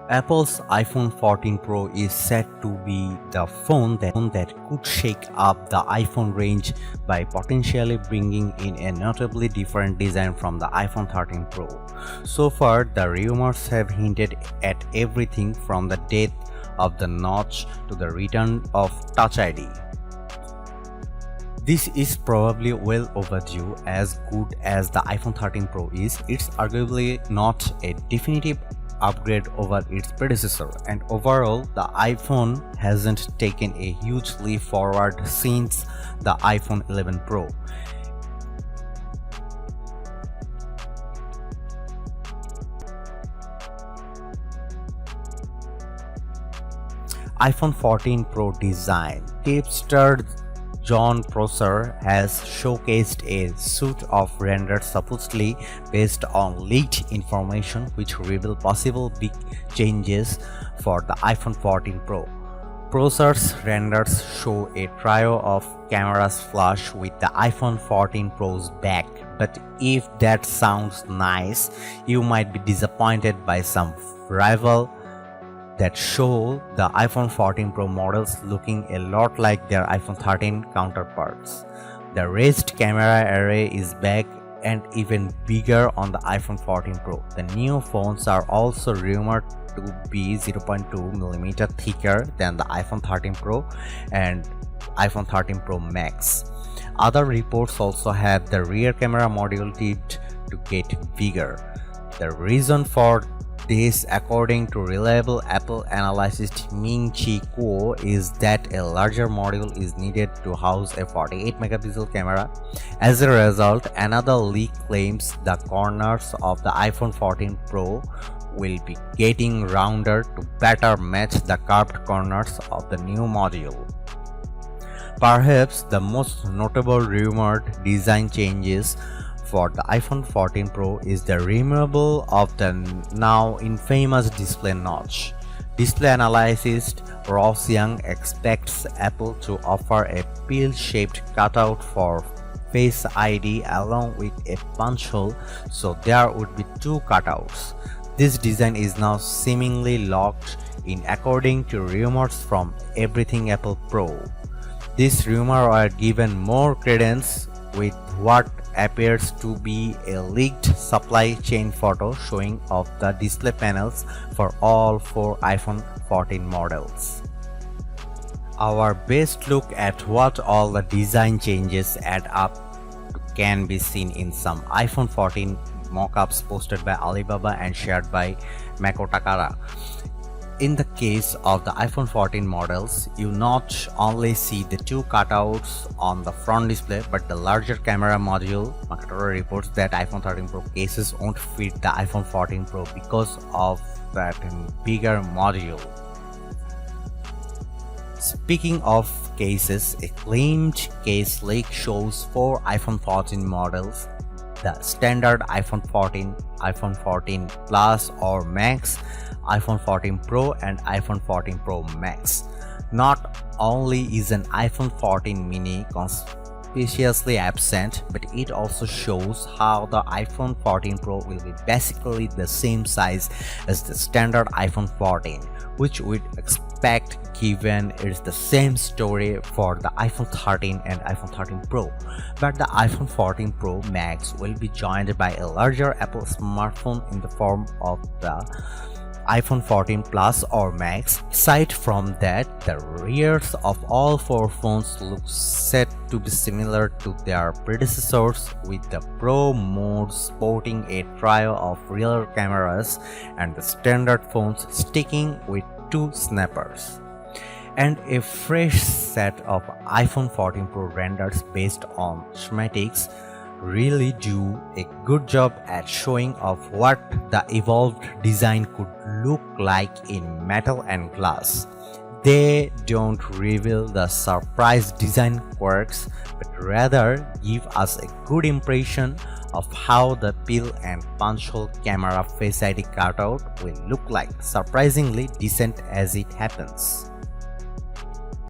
Apple's iPhone 14 Pro is said to be the phone that could shake up the iPhone range by potentially bringing in a notably different design from the iPhone 13 Pro. So far, the rumors have hinted at everything from the death of the notch to the return of Touch ID. This is probably well overdue. As good as the iPhone 13 Pro is, it's arguably not a definitive upgrade over its predecessor, and overall the iPhone hasn't taken a huge leap forward since the iPhone 11 Pro. iPhone 14 Pro design. Tipster John Prosser has showcased a suite of renders supposedly based on leaked information which reveal possible big changes for the iPhone 14 Pro. Prosser's renders show a trio of cameras flush with the iPhone 14 Pro's back, but if that sounds nice, you might be disappointed by some rival that show the iPhone 14 Pro models looking a lot like their iPhone 13 counterparts. The raised camera array is back and even bigger on the iPhone 14 Pro. The new phones are also rumored to be 0.2mm thicker than the iPhone 13 Pro and iPhone 13 Pro Max. Other reports also have the rear camera module tipped to get bigger. The reason for this, according to reliable Apple analyst Ming-Chi Kuo, is that a larger module is needed to house a 48-megapixel camera. As a result, another leak claims the corners of the iPhone 14 Pro will be getting rounder to better match the curved corners of the new module. Perhaps the most notable rumored design changes for the iPhone 14 Pro is the removal of the now infamous display notch. Display analyst Ross Young expects Apple to offer a pill-shaped cutout for Face ID along with a punch hole, so there would be two cutouts. This design is now seemingly locked in according to rumors from Everything Apple Pro. This rumor are given more credence with what appears to be a leaked supply chain photo showing off the display panels for all four iPhone 14 models. Our best look at what all the design changes add up to can be seen in some iPhone 14 mockups posted by Alibaba and shared by Mako Takara. In the case of the iPhone 14 models, you not only see the two cutouts on the front display but the larger camera module. Takara reports that iPhone 13 Pro cases won't fit the iPhone 14 Pro because of that bigger module. Speaking of cases, a claimed case leak shows four iPhone 14 models: the standard iPhone 14, iPhone 14 Plus or Max, iPhone 14 Pro and iPhone 14 Pro Max. Not only is an iPhone 14 mini conspicuously absent, but it also shows how the iPhone 14 Pro will be basically the same size as the standard iPhone 14, which we'd expect given it's the same story for the iPhone 13 and iPhone 13 Pro. But the iPhone 14 Pro Max will be joined by a larger Apple smartphone in the form of the iPhone 14 Plus or Max. Aside from that, the rears of all four phones look set to be similar to their predecessors, with the Pro mode sporting a trio of rear cameras and the standard phones sticking with two snappers. And a fresh set of iPhone 14 Pro renders based on schematics really do a good job at showing off what the evolved design could look like in metal and glass. They don't reveal the surprise design quirks, but rather give us a good impression of how the pill and punch hole camera Face ID cutout will look like, surprisingly decent as it happens.